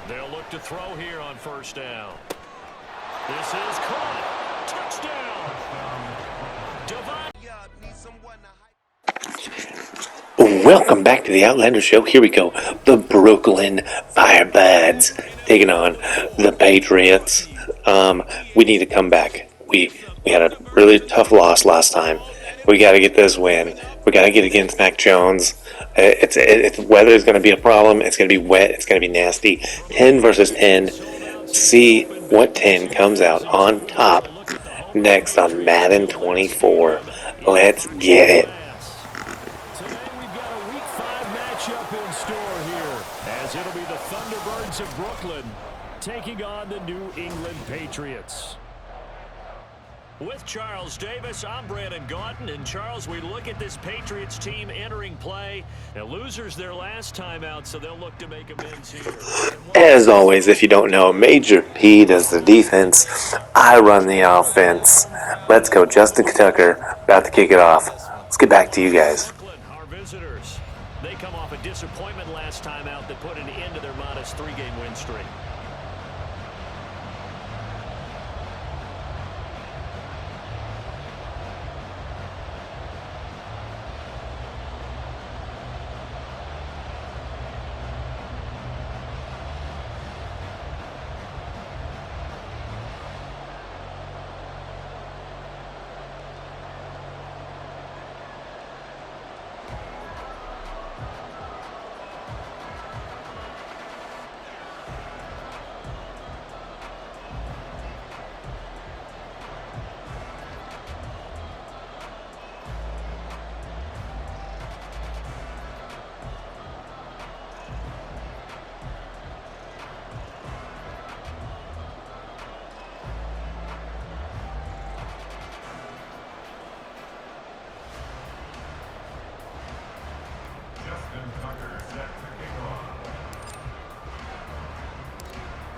They'll look to throw here on first down. This is caught. Touchdown. Welcome back to the Outlander Show. Here we go. The Brooklyn Firebirds taking on the Patriots. We need to come back. We had a really tough loss last time. We got to get this win. We got to get against Mac Jones. It's weather is going to be a problem. It's going to be wet. It's going to be nasty. 10 versus 10. See what 10 comes out on top next on Madden 24. Let's get it. Today we've got a Week 5 matchup in store here, as it'll be the Thunderbirds of Brooklyn taking on the New England Patriots. With Charles Davis, I'm Brandon Gaunton. And Charles, we look at this Patriots team entering play. And losers their last time out, so they'll look to make amends here. As always, if you don't know, Major P does the defense. I run the offense. Let's go. Justin Tucker about to kick it off. Let's get back to you guys. Our visitors, they come off a disappointment last time out that put an end to their modest 3-game win streak.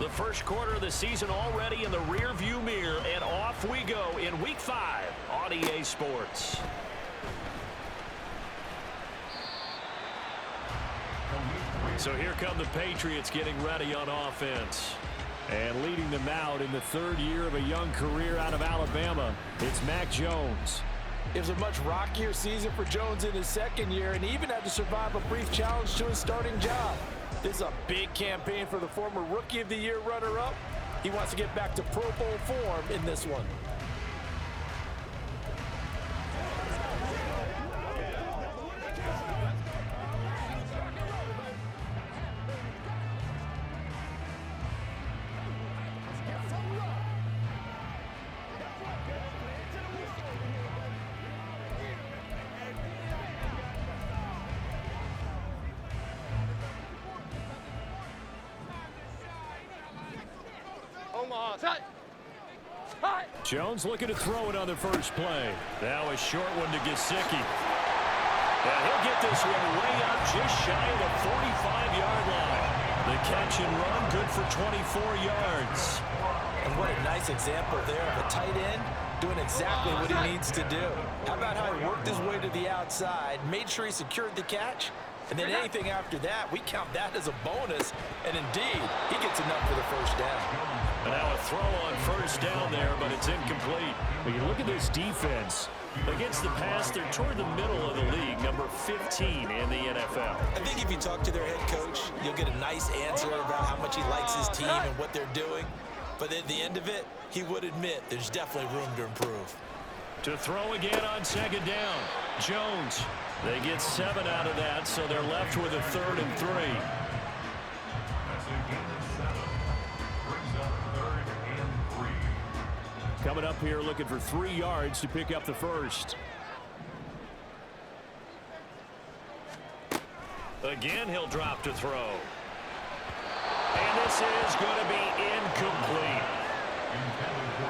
The first quarter of the season already in the rear-view mirror, and off we go in Week 5 on EA Sports. So here come the Patriots getting ready on offense. And leading them out in the third year of a young career out of Alabama, it's Mac Jones. It was a much rockier season for Jones in his second year, and he even had to survive a brief challenge to his starting job. This is a big campaign for the former Rookie of the Year runner-up. He wants to get back to Pro Bowl form in this one. Jones looking to throw it on the first play. Now a short one to Gesicki. And he'll get this one way up just shy of the 45-yard line. The catch and run good for 24 yards. And what a nice example there of a tight end doing exactly what he needs to do. How about how he worked his way to the outside, made sure he secured the catch, and then anything after that, we count that as a bonus. And indeed, he gets enough for the first down. And now a throw on first down there, but it's incomplete. When you look at this defense, against the pass, they're toward the middle of the league, number 15 in the NFL. I think if you talk to their head coach, you'll get a nice answer about how much he likes his team and what they're doing. But at the end of it, he would admit there's definitely room to improve. To throw again on second down, Jones. They get 7 out of that, so they're left with a 3rd and 3. Coming up here looking for 3 yards to pick up the first. Again, he'll drop to throw. And this is going to be incomplete.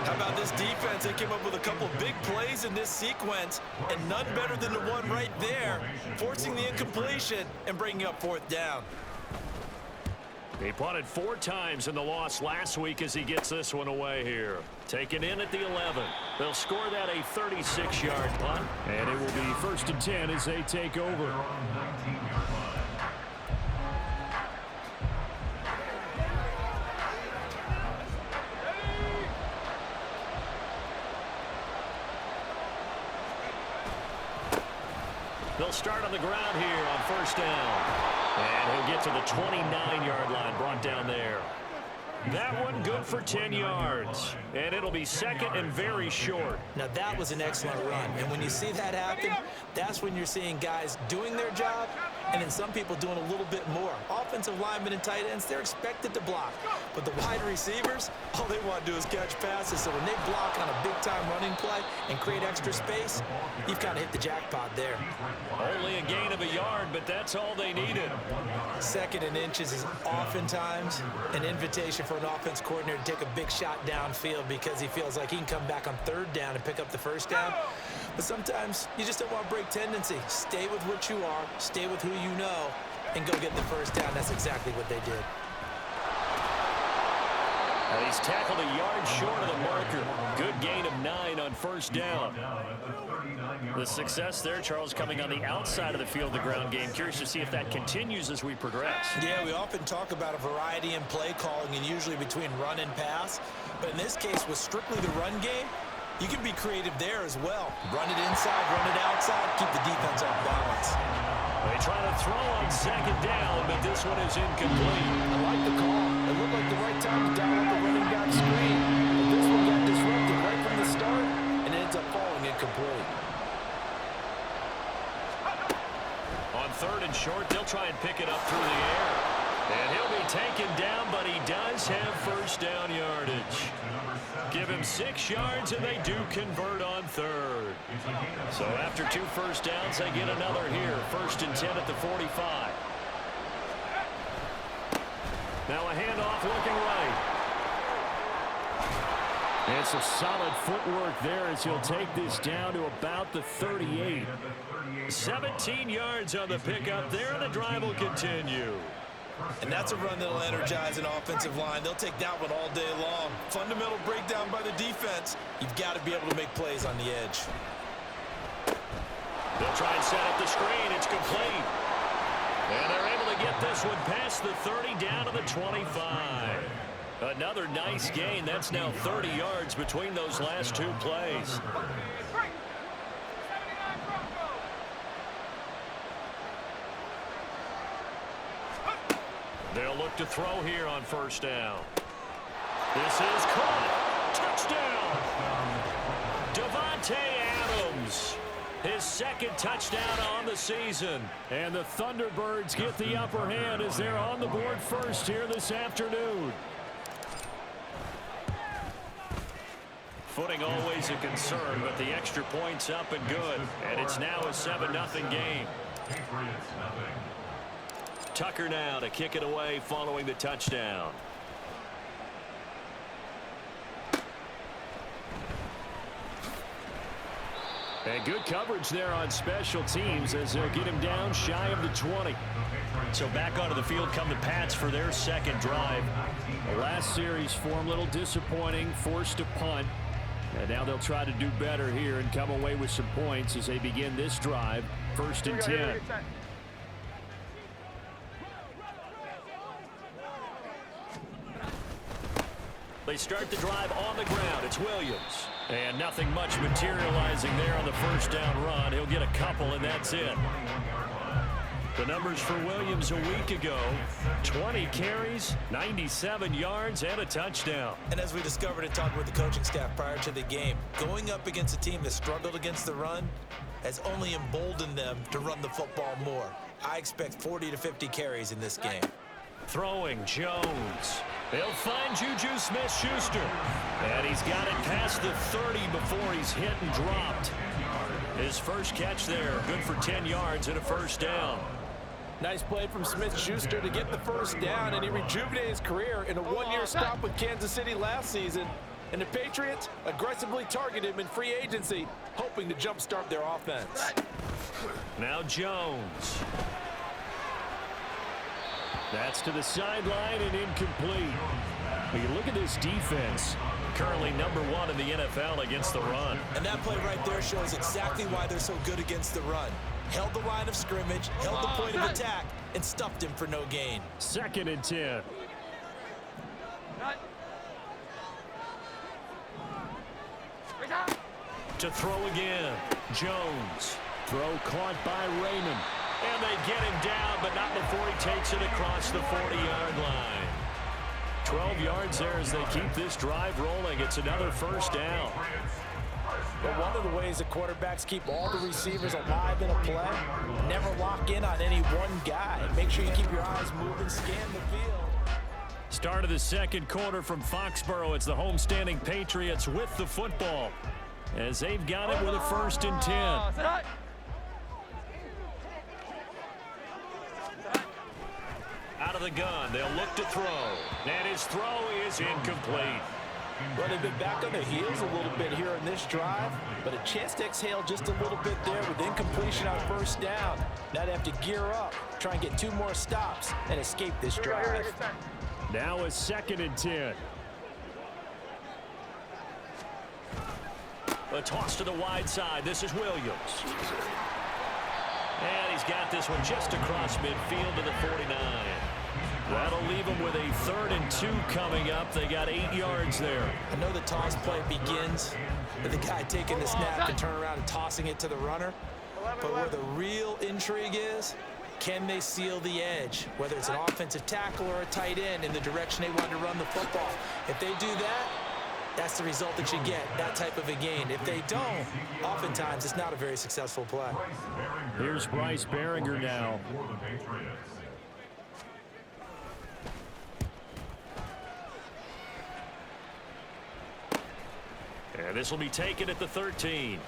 How about this defense? They came up with a couple big plays in this sequence, and none better than the one right there, forcing the incompletion and bringing up 4th down. He punted 4 times in the loss last week as he gets this one away here. Taken in at the 11. They'll score that a 36-yard punt, and it will be 1st and 10 as they take over. They'll start on the ground here on first down. And he'll get to the 29-yard line, brought down there. That one good for 10 yards. And it'll be second and very short. Now, that was an excellent run. And when you see that happen, that's when you're seeing guys doing their job and then some people doing a little bit more. Offensive linemen and tight ends, they're expected to block. But the wide receivers, all they want to do is catch passes. So when they block on a big-time running play and create extra space, you've kind of hit the jackpot there. Only a gain of a yard, but that's all they needed. Second and inches is oftentimes an invitation for an offense coordinator to take a big shot downfield because he feels like he can come back on third down and pick up the first down. But sometimes you just don't want to break tendency. Stay with what you are, stay with who you know, and go get the first down. That's exactly what they did. And he's tackled a yard short of the marker. Good gain of 9 on first down. The success there, Charles, coming on the outside of the field, the ground game. Curious to see if that continues as we progress. Yeah, we often talk about a variety in play calling and usually between run and pass. But in this case, with strictly the run game, you can be creative there as well. Run it inside, run it outside, keep the defense off balance. They try to throw on second down, but this one is incomplete. I like the call. It looked like the right time to dial up the running back screen. But this one got disrupted right from the start, and it ends up falling incomplete. On third and short, they'll try and pick it up through the air. And he'll be taken down, but he does have first down yardage. Give him 6 yards, and they do convert on third. So after 2 first downs, they get another here. First and 10 at the 45. Now a handoff looking right. And some solid footwork there as he'll take this down to about the 38. 17 yards on the pickup there, and the drive will continue. And that's a run that'll energize an offensive line. They'll take that one all day long. Fundamental breakdown by the defense. You've got to be able to make plays on the edge. They'll try and set up the screen. It's complete. And they're able to get this one past the 30 down to the 25. Another nice gain. That's now 30 yards between those last 2 plays. They'll look to throw here on first down. This is caught. Touchdown. Davante Adams. His second touchdown on the season. And the Thunderbirds get the upper hand as they're on the board first here this afternoon. Footing always a concern, but the extra point's up and good. And it's now a 7-0 game. Tucker now to kick it away following the touchdown. And good coverage there on special teams as they'll get him down shy of the 20. So back onto the field come the Pats for their second drive. The last series form a little disappointing, forced to punt. And now they'll try to do better here and come away with some points as they begin this drive. First and 10. They start the drive on the ground. It's Williams. And nothing much materializing there on the first down run. He'll get a couple, and that's it. The numbers for Williams a week ago, 20 carries, 97 yards, and a touchdown. And as we discovered in talking with the coaching staff prior to the game, going up against a team that struggled against the run has only emboldened them to run the football more. I expect 40 to 50 carries in this game. Throwing, Jones. They'll find Juju Smith-Schuster. And he's got it past the 30 before he's hit and dropped. His first catch there, good for 10 yards and a first down. Nice play from Smith-Schuster to get the first down, and he rejuvenated his career in a one-year stop with Kansas City last season. And the Patriots aggressively target him in free agency, hoping to jumpstart their offense. Now Jones. That's to the sideline and incomplete. But you look at this defense, currently #1 in the NFL against the run. And that play right there shows exactly why they're so good against the run. Held the line of scrimmage, held the point of attack, and stuffed him for no gain. Second and 10. To throw again, Jones. Throw caught by Raymond. And they get him down, but not before he takes it across the 40-yard line. 12 yards there as they keep this drive rolling. It's another first down. But one of the ways the quarterbacks keep all the receivers alive in a play, never lock in on any one guy. Make sure you keep your eyes moving, scan the field. Start of the second quarter from Foxborough. It's the homestanding Patriots with the football as they've got it with a 1st and 10. Out of the gun, they'll look to throw. And his throw is incomplete. Well, they've been back on their heels a little bit here on this drive, but a chance to exhale just a little bit there with incompletion on 1st down. Now they have to gear up, try and get 2 more stops, and escape this drive. Now a 2nd and 10. A toss to the wide side. This is Williams. And he's got this one just across midfield to the 49. That'll leave them with a 3rd and 2 coming up. They got 8 yards there. I know the toss play begins with the guy taking the snap and turn around and tossing it to the runner. But where the real intrigue is, can they seal the edge, whether it's an offensive tackle or a tight end in the direction they want to run the football? If they do that, that's the result that you get, that type of a gain. If they don't, oftentimes it's not a very successful play. Here's Bryce Behringer now. And this will be taken at the 13.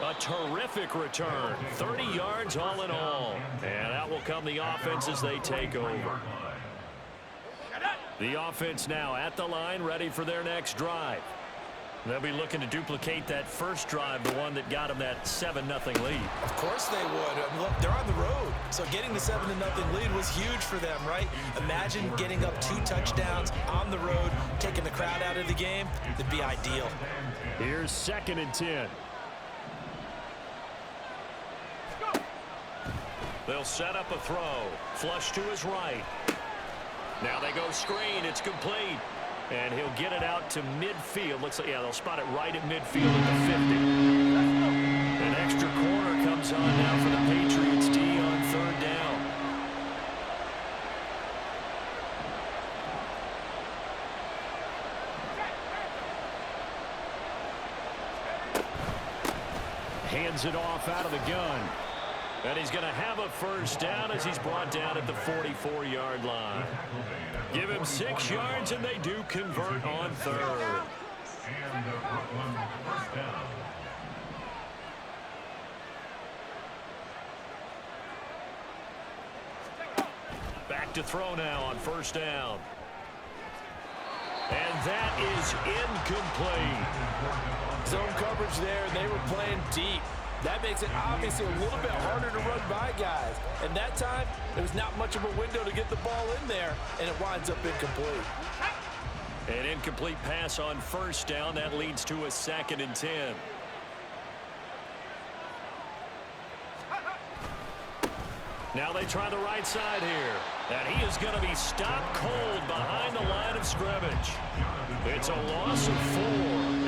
A terrific return. 30 yards all in all. And out will come the offense as they take over. The offense now at the line, ready for their next drive. They'll be looking to duplicate that first drive, the one that got them that 7-0 lead. Of course they would. Look, they're on the road, so getting the 7-0 lead was huge for them, right? Imagine getting up 2 touchdowns on the road, taking the crowd out of the game. That'd be ideal. Here's 2nd and 10. They'll set up a throw. Flush to his right. Now they go screen. It's complete. And he'll get it out to midfield. Looks like, yeah, they'll spot it right at midfield at the 50. An extra corner comes on now for the Patriots D on 3rd down. Hands it off out of the gun. And he's going to have a 1st down as he's brought down at the 44-yard line. Give him 6 yards, and they do convert on 3rd. Back to throw now on 1st down. And that is incomplete. Zone coverage there, and they were playing deep. That makes it obviously a little bit harder to run by guys. And that time, there was not much of a window to get the ball in there, and it winds up incomplete. An incomplete pass on 1st down. That leads to a 2nd and 10. Now they try the right side here. And he is going to be stopped cold behind the line of scrimmage. It's a loss of 4.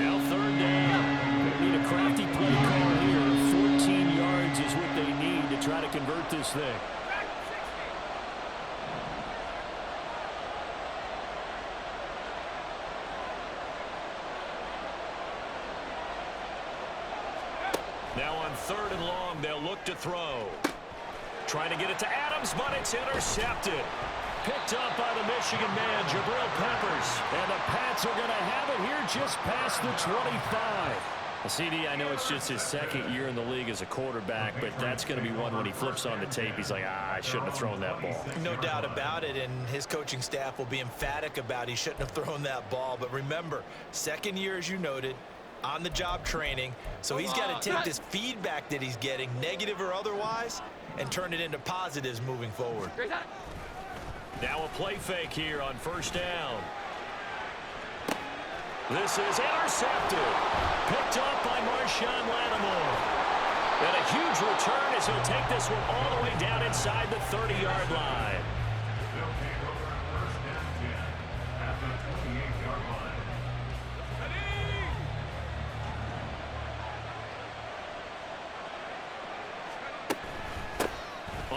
Now 3rd down. They need a crafty play call here. 14 yards is what they need to try to convert this thing. Now on 3rd and long, they'll look to throw. Trying to get it to Adams, but it's intercepted. Picked up by the Michigan man, Jabril Peppers. And the Pats are going to have it here just past the 25. CD, I know it's just his 2nd year in the league as a quarterback, but that's going to be one when he flips on the tape. He's like, I shouldn't have thrown that ball. No doubt about it, and his coaching staff will be emphatic about he shouldn't have thrown that ball. But remember, 2nd year, as you noted, on-the-job training. So he's got to take this feedback that he's getting, negative or otherwise, and turn it into positives moving forward. Now a play fake here on 1st down. This is intercepted. Picked up by Marshawn Lattimore. And a huge return as he'll take this one all the way down inside the 30-yard line.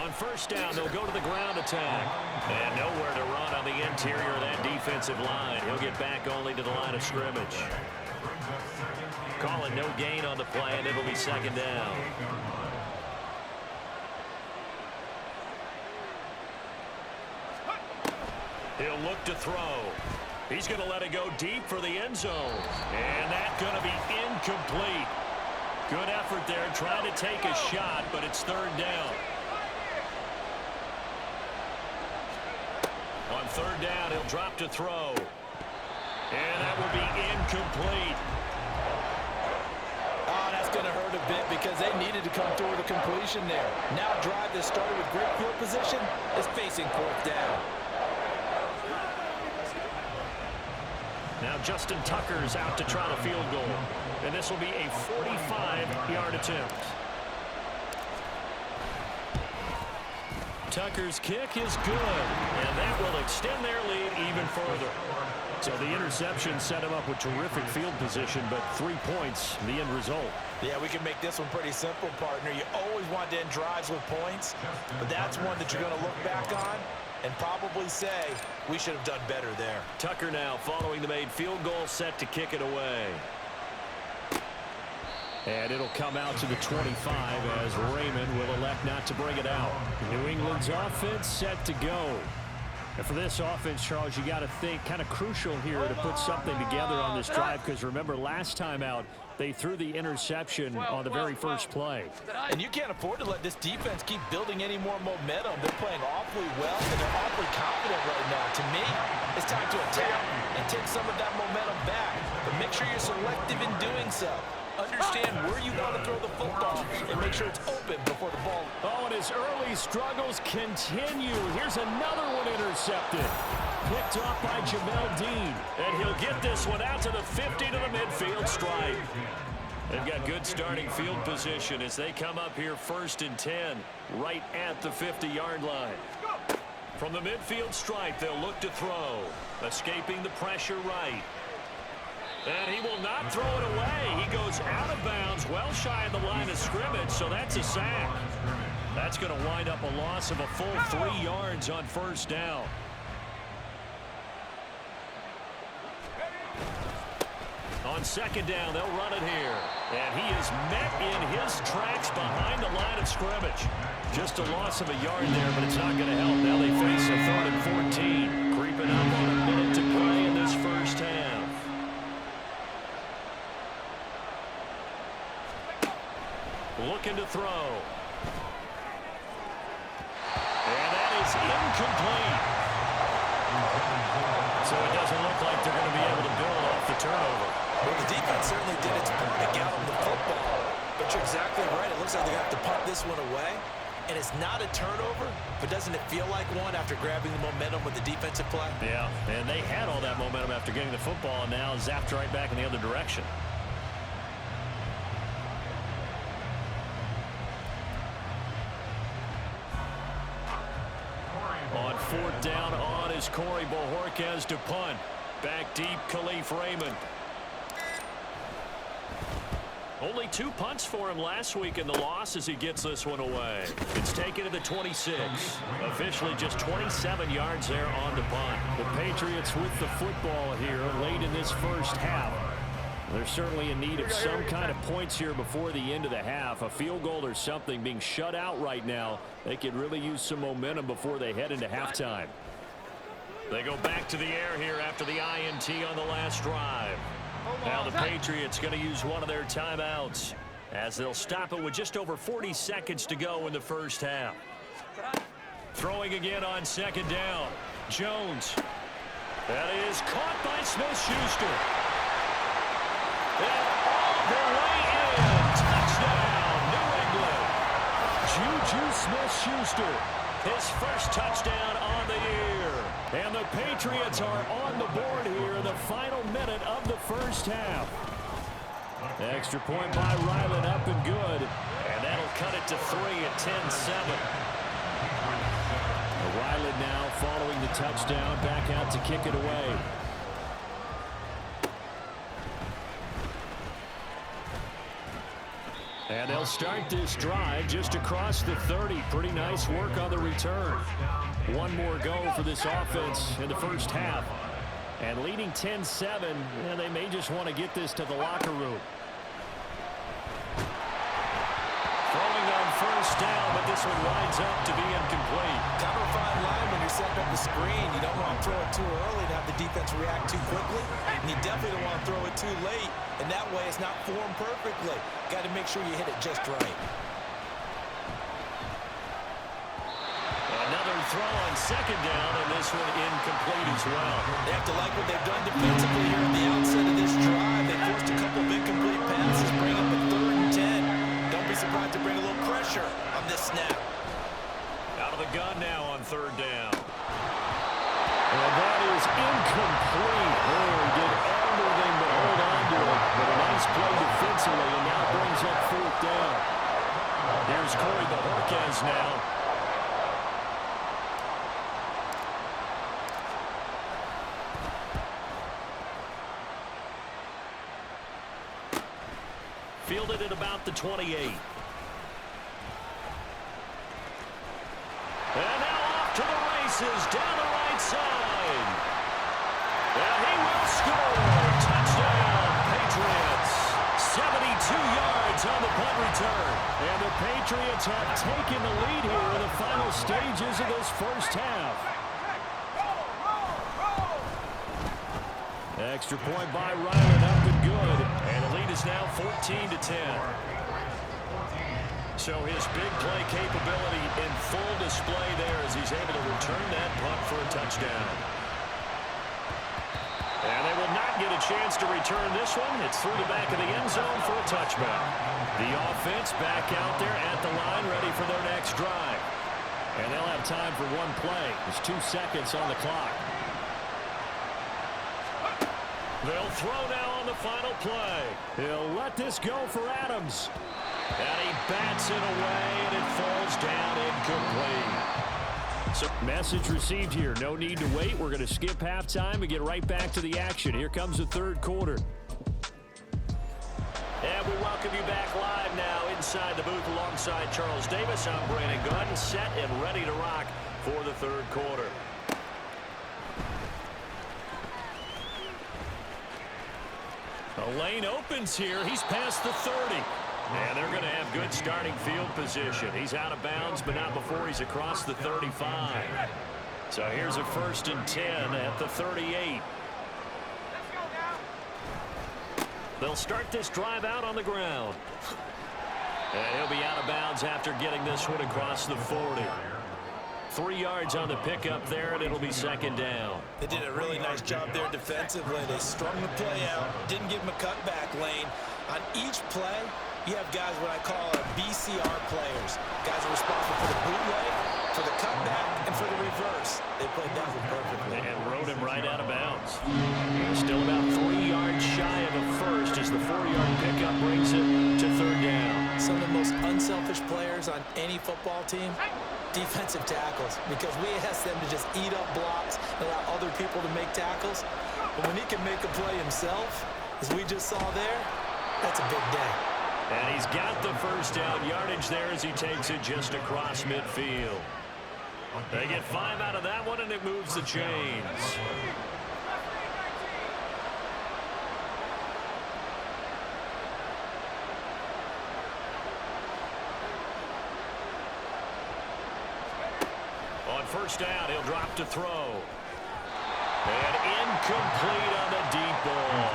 On first down, they'll go to the ground attack. And nowhere to run on the interior of that defensive line. He'll get back only to the line of scrimmage. Calling no gain on the play, and it'll be second down. He'll look to throw. He's going to let it go deep for the end zone. And that's going to be incomplete. Good effort there, trying to take a shot, but it's third down. On third down, he'll drop to throw. And that will be incomplete. Oh, that's going to hurt a bit because they needed to come through with a completion there. Now a drive that started with great field position is facing fourth down. Now Justin Tucker's out to try the field goal. And this will be a 45-yard attempt. Tucker's kick is good. And that will extend their lead even further. So the interception set him up with terrific field position, but 3 points, the end result. Yeah, we can make this one pretty simple, partner. You always want to end drives with points, but that's one that you're going to look back on and probably say, we should have done better there. Tucker now following the made field goal, set to kick it away. And it'll come out to the 25 as Raymond will elect not to bring it out. New England's offense set to go. And for this offense, Charles, you got to think kind of crucial here to put something together on this drive, because remember last time out they threw the interception on the very first play. And you can't afford to let this defense keep building any more momentum. They're playing awfully well, and they're awfully confident right now. To me, it's time to attack and take some of that momentum back. But make sure you're selective in doing so. Understand where you want to throw the football and make sure it's open before the ball. Oh, and his early struggles continue. Here's another one intercepted. Picked off by Jamel Dean. And he'll get this one out to the 50 to the midfield stripe. They've got good starting field position as they come up here 1st and 10, right at the 50-yard line. From the midfield stripe, they'll look to throw. Escaping the pressure right. And he will not throw it away. He goes out of bounds, well shy of the line of scrimmage, so that's a sack. That's going to wind up a loss of a full 3 yards on first down. On second down, they'll run it here. And he is met in his tracks behind the line of scrimmage. Just a loss of a yard there, but it's not going to help. Now they face a 3rd and 14. Creeping up on a minute to play in this first half. Looking to throw. And that is incomplete. So it doesn't look like they're going to be able to build off the turnover. Well, the defense certainly did its part to get them the football. But you're exactly right. It looks like they're going to have to punt this one away. And it's not a turnover, but doesn't it feel like one after grabbing the momentum with the defensive play? Yeah, and they had all that momentum after getting the football, and now zapped right back in the other direction. On 4th down on is Corey Bojorquez to punt. Back deep, Khalif Raymond. Only 2 punts for him last week in the loss as he gets this one away. It's taken to the 26. Officially just 27 yards there on the punt. The Patriots with the football here late in this first half. They're certainly in need of some kind of points here before the end of the half. A field goal or something. Being shut out right now, they could really use some momentum before they head into halftime. They go back to the air here after the INT on the last drive. Now the Patriots going to use one of their timeouts as they'll stop it with just over 40 seconds to go in the first half. Throwing again on second down. Jones. That is caught by Smith-Schuster. And all the way in. Touchdown, New England. Juju Smith-Schuster. His first touchdown on the year. And the Patriots are on the board here in the final minute of the first half. Extra point by Ryland up and good. And that'll cut it to 3 at 10-7. Ryland now following the touchdown, back out to kick it away. And they'll start this drive just across the 30. Pretty nice work on the return. One more go for this offense in the first half. And leading 10-7, they may just want to get this to the locker room. Throwing on first down, but this one winds up to be incomplete. Kind of a fine line when you're setting up the screen. You don't want to throw it too early to have the defense react too quickly. And you definitely don't want to throw it too late. And that way it's not formed perfectly. Got to make sure you hit it just right. Another throw on second down, and this one incomplete as well. They have to like what they've done defensively here on the outset of this drive. They forced a couple of incomplete passes, bring up a 3rd and 10. Don't be surprised to bring a little pressure on this snap. Out of the gun now on 3rd down. And that is incomplete. Oh, he did everything but hold on to it. But a nice play defensively, and now brings up 4th down. Here's Corey Bajorquez now. Fielded at about the 28. And now off to the races, down the right side. And he will score. Touchdown, Patriots. 72 yards on the punt return. And the Patriots have taken the lead here in the final stages of this first half. Extra point by Ryland, up and good. And the lead is now 14-10. So his big play capability in full display there as he's able to return that punt for a touchdown. And they will not get a chance to return this one. It's through the back of the end zone for a touchback. The offense back out there at the line, ready for their next drive. And they'll have time for one play. There's 2 seconds on the clock. They'll throw now on the final play. He'll let this go for Adams. And he bats it away, and it falls down incomplete. So, message received here. No need to wait. We're going to skip halftime and get right back to the action. Here comes the 3rd quarter. And we welcome you back live now inside the booth alongside Charles Davis. I'm Brandon Gunn, set and ready to rock for the 3rd quarter. The lane opens here. He's past the 30. And they're going to have good starting field position. He's out of bounds, but not before he's across the 35. So here's a 1st and 10 at the 38. They'll start this drive out on the ground. And he'll be out of bounds after getting this one across the 40. 3 yards on the pickup there, and it'll be 2nd down. They did a really nice job there defensively. They strung the play out, didn't give him a cutback lane. On each play, you have guys what I call BCR players. Guys are responsible for the bootleg, for the cutback, and for the reverse. They played that one perfectly. And rode him right out of bounds. Still about 3 yards shy of a first as the 4-yard pickup brings it to 3rd down. Some of the most unselfish players on any football team, defensive tackles, because we ask them to just eat up blocks, allow other people to make tackles. But when he can make a play himself, as we just saw there, that's a big day. And he's got the 1st down yardage there as he takes it just across midfield. They get 5 out of that one, and it moves the chains. On 1st down, he'll drop to throw. And incomplete on the deep ball.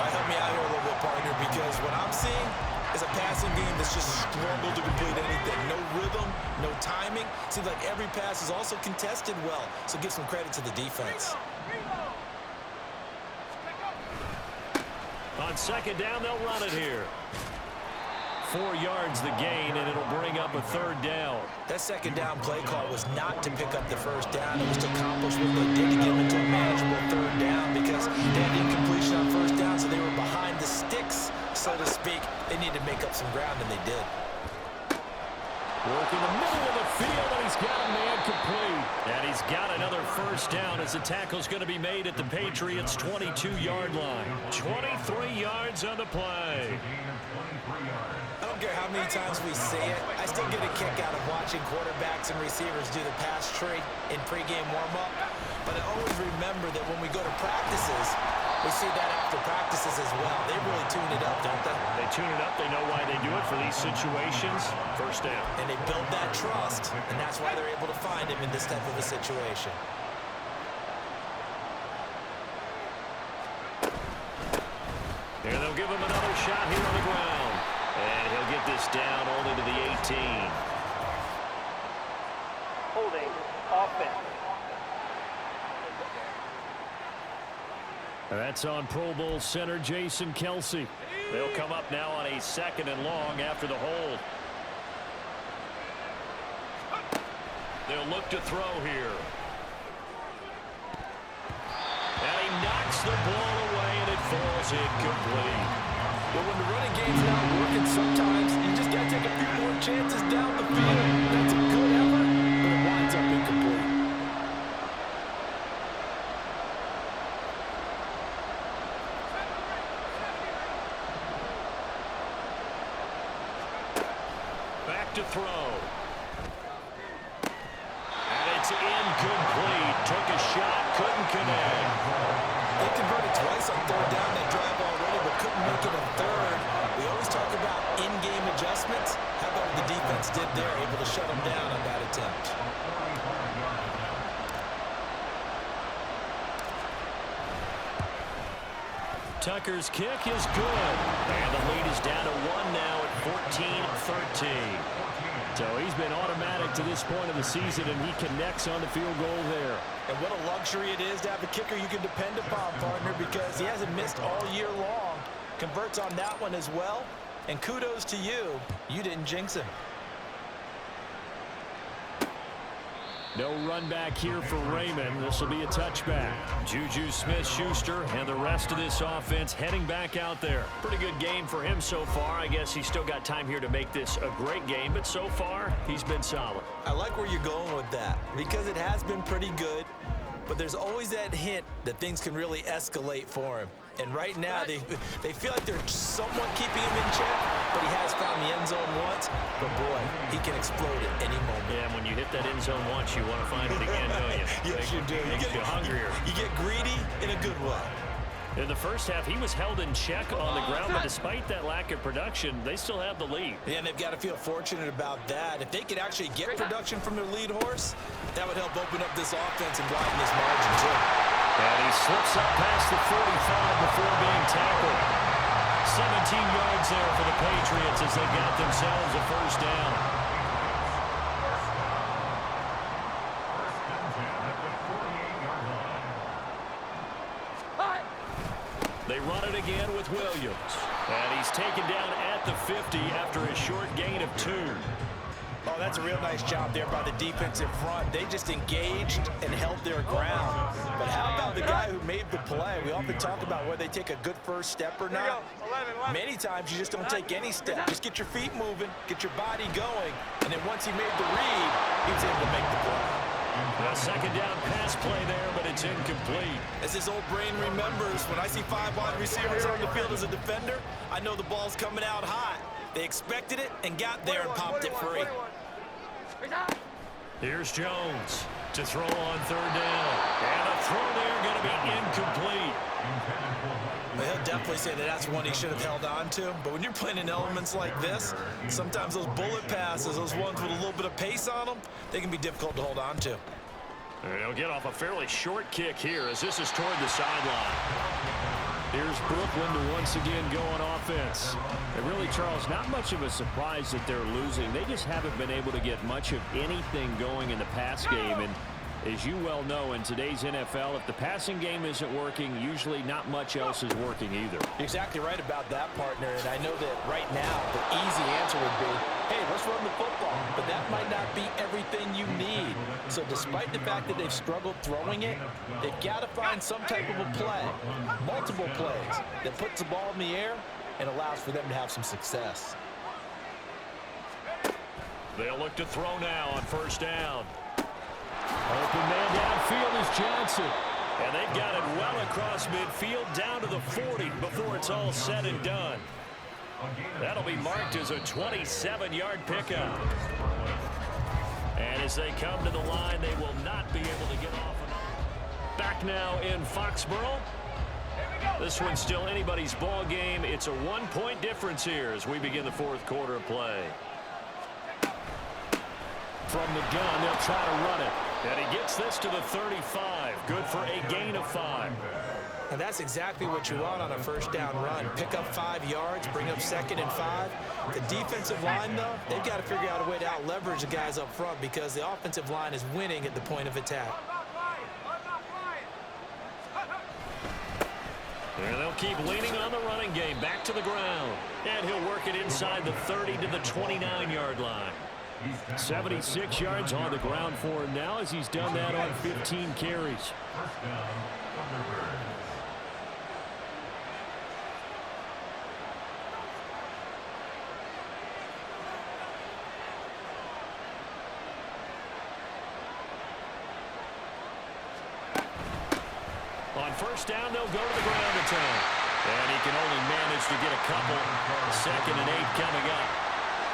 Help me out here a little bit, partner, because what I'm seeing is a passing game that's just struggled to complete anything. No rhythm, no timing. Seems like every pass is also contested well, so give some credit to the defense. On 2nd down, they'll run it here. 4 yards the gain, and it'll bring up a 3rd down. That 2nd down play call was not to pick up the 1st down. It was to accomplish what they did to get them into a manageable 3rd down because they had incompletion on 1st down, so they were behind the sticks, so to speak. They needed to make up some ground, and they did. Working the middle of the field, and he's got a man complete. And he's got another first down as the tackle's going to be made at the Patriots' 22-yard line. 23 yards on the play. I don't care how many times we say it, I still get a kick out of watching quarterbacks and receivers do the pass tree in pregame warm-up. But I always remember that when we go to practices, we see that after practices as well. They really tune it up, don't they? They tune it up. They know why they do it for these situations. First down. And they build that trust, and that's why they're able to find him in this type of a situation. And they'll give him another shot here on the ground. And he'll get this down only to the 18. Holding offense. That's on Pro Bowl center Jason Kelce. They'll come up now on a 2nd and long after the hold. They'll look to throw here. And he knocks the ball away, and it falls incomplete. But when the running game's not working, sometimes you just got to take a few more chances down the field. That's a good effort, but it winds up incomplete. Back to throw. And it's incomplete. Took a shot, couldn't connect. They converted twice on 3rd down that drive already, but couldn't make it a 3rd. We always talk about in-game adjustments. How about what the defense did there, able to shut them down on that attempt? Tucker's kick is good. And the lead is down to 1 now at 14-13. So he's been automatic to this point of the season, and he connects on the field goal there. And what a luxury it is to have a kicker you can depend upon, partner, because he hasn't missed all year long. Converts on that one as well. And kudos to you. You didn't jinx him. No run back here for Raymond. This will be a touchback. Juju Smith-Schuster and the rest of this offense heading back out there. Pretty good game for him so far. I guess he's still got time here to make this a great game, but so far, he's been solid. I like where you're going with that because it has been pretty good, but there's always that hint that things can really escalate for him. And right now, they feel like they're somewhat keeping him in check, but he has found the end zone once. But, boy, he can explode at any moment. Yeah, and when you hit that end zone once, you want to find it again, don't you? Yes, you do. You get hungrier. You get greedy in a good way. In the first half, he was held in check on the ground, but despite that lack of production, they still have the lead. Yeah, and they've got to feel fortunate about that. If they could actually get production from their lead horse, that would help open up this offense and widen this margin, too. And he slips up past the 45 before being tackled. 17 yards there for the Patriots as they got themselves a first down. They run it again with Williams. And he's taken down at the 50 after a short gain of 2. Oh, that's a real nice job there by the defensive front. They just engaged and held their ground. But how about the guy who made the play? We often talk about whether they take a good first step or not. Many times you just don't take any step. Just get your feet moving, get your body going, and then once he made the read, he was able to make the play. A second down pass play there, but it's incomplete. As his old brain remembers, when I see 5 wide receivers on the field as a defender, I know the ball's coming out hot. They expected it and got there and popped it free. Here's Jones to throw on 3rd down. And a throw there going to be incomplete. Well, he'll definitely say that that's one he should have held on to. But when you're playing in elements like this, sometimes those bullet passes, those ones with a little bit of pace on them, they can be difficult to hold on to. And he'll get off a fairly short kick here as this is toward the sideline. Here's Brooklyn to once again go on offense. And really, Charles, not much of a surprise that they're losing. They just haven't been able to get much of anything going in the pass game. And as you well know, in today's NFL, if the passing game isn't working, usually not much else is working either. You're exactly right about that, partner. And I know that right now the easy answer would be, hey, let's run the football. But that might not be everything you need. So despite the fact that they've struggled throwing it, they've got to find some type of a play, multiple plays, that puts the ball in the air and allows for them to have some success. They'll look to throw now on first down. Open man downfield is Johnson. And they've got it well across midfield down to the 40 before it's all said and done. That'll be marked as a 27-yard pickup. And as they come to the line, they will not be able to get off. Back now in Foxborough. This one's still anybody's ball game. It's a 1-point difference here as we begin the fourth quarter of play. From the gun, they'll try to run it. And he gets this to the 35. Good for a gain of 5. And that's exactly what you want on a first down run. Pick up 5 yards, bring up 2nd and 5. The defensive line, though, they've got to figure out a way to out-leverage the guys up front because the offensive line is winning at the point of attack. And they'll keep leaning on the running game. Back to the ground. And he'll work it inside the 30 to the 29-yard line. 76 yards on the ground for him now as he's done that on 15 carries. On first down, they'll go to the ground attack. And he can only manage to get a couple. 2nd and 8 coming up.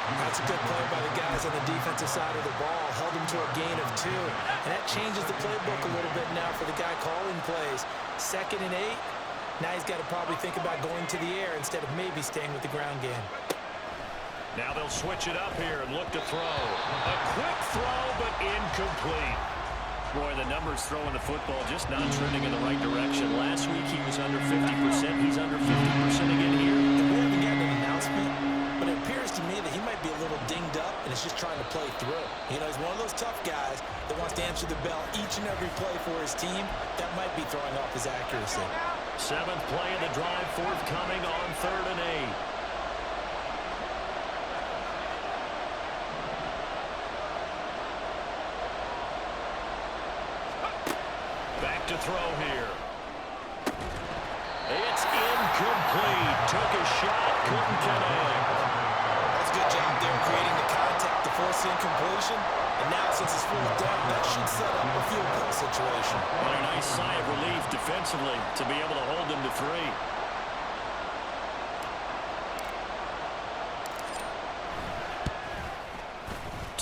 That's a good play by the guys on the defensive side of the ball. Held him to a gain of 2. And that changes the playbook a little bit now for the guy calling plays. 2nd and 8. Now he's got to probably think about going to the air instead of maybe staying with the ground game. Now they'll switch it up here and look to throw. A quick throw, but incomplete. Boy, the numbers throwing the football just not trending in the right direction. Last week he was under 50%. He's under 50% again here. And we haven't gotten an announcement, but it appears to me that he might be a little dinged up and is just trying to play through. You know, he's one of those tough guys that wants to answer the bell each and every play for his team. That might be throwing off his accuracy. 7th play of the drive, forthcoming on 3rd and 8. To throw here. It's incomplete. Took a shot, couldn't connect. That's a good job there creating the contact to force the incompletion. And now since it's 4th down, that should set up a field goal situation. And a nice sigh of relief defensively to be able to hold them to 3.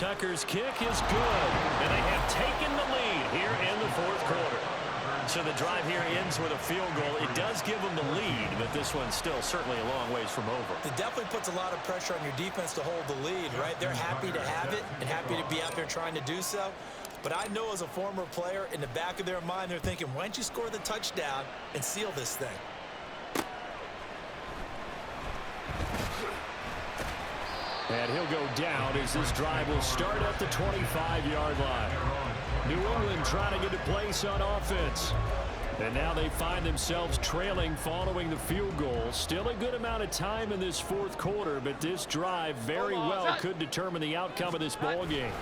Tucker's kick is good. And they have taken the lead here in the fourth quarter. So the drive here ends with a field goal. It does give them the lead, but this one's still certainly a long ways from over. It definitely puts a lot of pressure on your defense to hold the lead, right? They're happy to have it and happy to be out there trying to do so. But I know as a former player, in the back of their mind, they're thinking, why don't you score the touchdown and seal this thing? And he'll go down as this drive will start at the 25-yard line. New England trying to get a place on offense. And now they find themselves trailing following the field goal. Still a good amount of time in this fourth quarter, but this drive very well could determine the outcome of this ball game.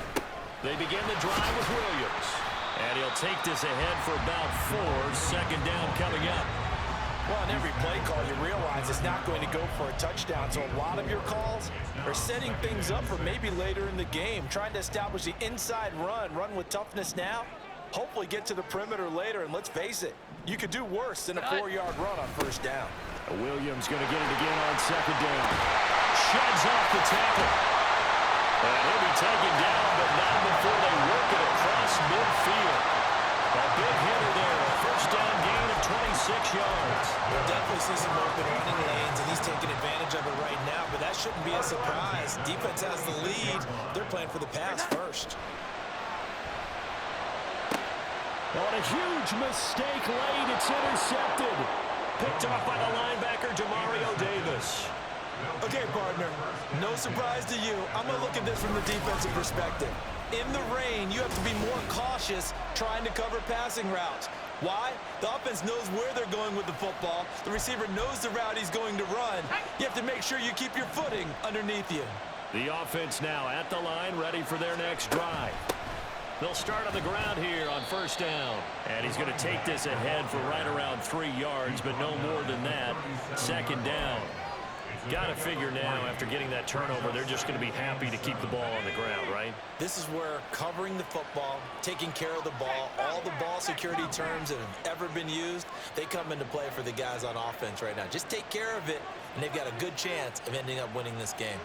They begin the drive with Williams. And he'll take this ahead for about 4. 2nd down coming up. Well, on every play call, you realize it's not going to go for a touchdown. So a lot of your calls are setting things up for maybe later in the game, trying to establish the inside run with toughness now, hopefully get to the perimeter later. And let's face it, you could do worse than a 4-yard run on first down. Williams going to get it again on 2nd down. Sheds off the tackle. And he'll be taken down, but not before they work it across midfield. A big hitter there, a first down gain of 26 yards. We'll definitely see some open running lanes, and he's taking advantage of it right now, but that shouldn't be a surprise. Defense has the lead. They're playing for the pass first. On a huge mistake late, it's intercepted. Picked off by the linebacker, Demario Davis. Okay, partner, no surprise to you. I'm going to look at this from the defensive perspective. In the rain, you have to be more cautious trying to cover passing routes. Why? The offense knows where they're going with the football. The receiver knows the route he's going to run. You have to make sure you keep your footing underneath you. The offense now at the line, ready for their next drive. They'll start on the ground here on first down. And he's going to take this ahead for right around 3 yards, but no more than that. 2nd down. Got to figure now, after getting that turnover, they're just going to be happy to keep the ball on the ground, right? This is where covering the football, taking care of the ball, all the ball security terms that have ever been used, they come into play for the guys on offense right now. Just take care of it, and they've got a good chance of ending up winning this game.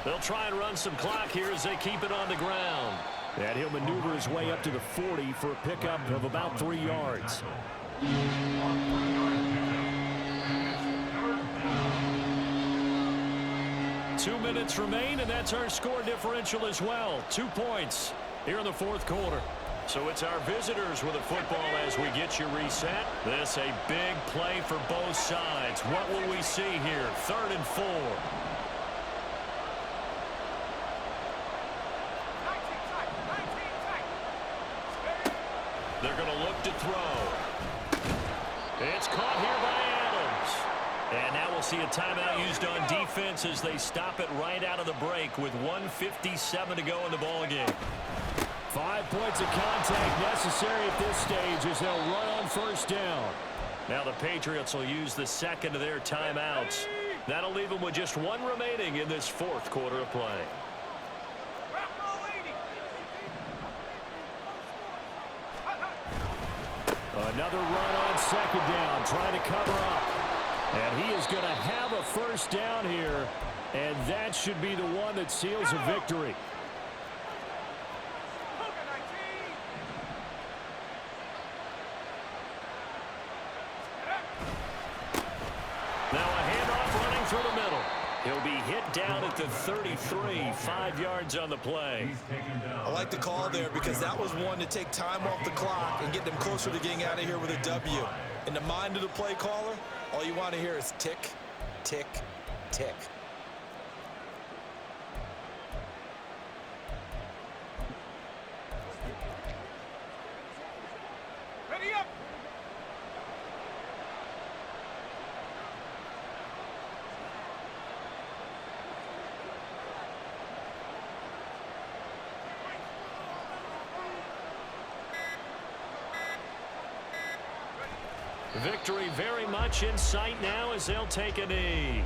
They'll try and run some clock here as they keep it on the ground. And he'll maneuver his way up to the 40 for a pickup of about 3 yards. 2 minutes remain, and that's our score differential as well. 2 points here in the fourth quarter. So it's our visitors with the football as we get you reset. This a big play for both sides. What will we see here? 3rd and 4. They're going to look to throw. It's caught here by Adams. And now we'll see a timeout used on defense as they stop it right out of the break with 1:57 to go in the ballgame. 5 points of contact necessary at this stage as they'll run on first down. Now the Patriots will use the second of their timeouts. That'll leave them with just 1 remaining in this fourth quarter of play. Another run on second down, trying to cover up. And he is going to have a first down here, and that should be the one that seals a victory. Now a handoff running through the middle. He'll be hit down at the 33, 5 yards on the play. I like the call there because that was one to take time off the clock and get them closer to getting out of here with a W. In the mind of the play caller, all you want to hear is tick, tick, tick. Ready up! Victory very much in sight now as they'll take a knee.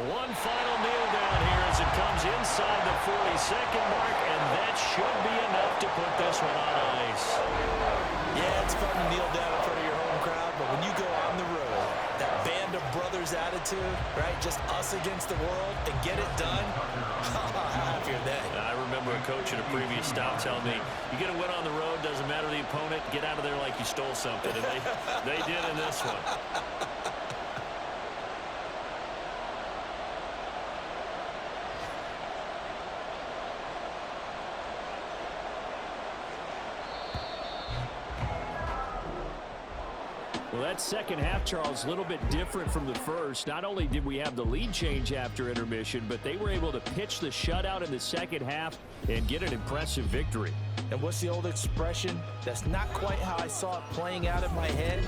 One final kneel down here as it comes inside the 42nd mark, and that should be enough to put this one on ice. Yeah, it's fun to kneel down in front of your home crowd, but when you go on the road, that band of brothers attitude, right, just us against the world, and get it done, how happy are they? I remember a coach at a previous stop telling me, you get a win on the road, doesn't matter the opponent, get out of there like you stole something, and they did in this one. Well, that second half, Charles, a little bit different from the first. Not only did we have the lead change after intermission, but they were able to pitch the shutout in the second half and get an impressive victory. And what's the old expression? That's not quite how I saw it playing out in my head,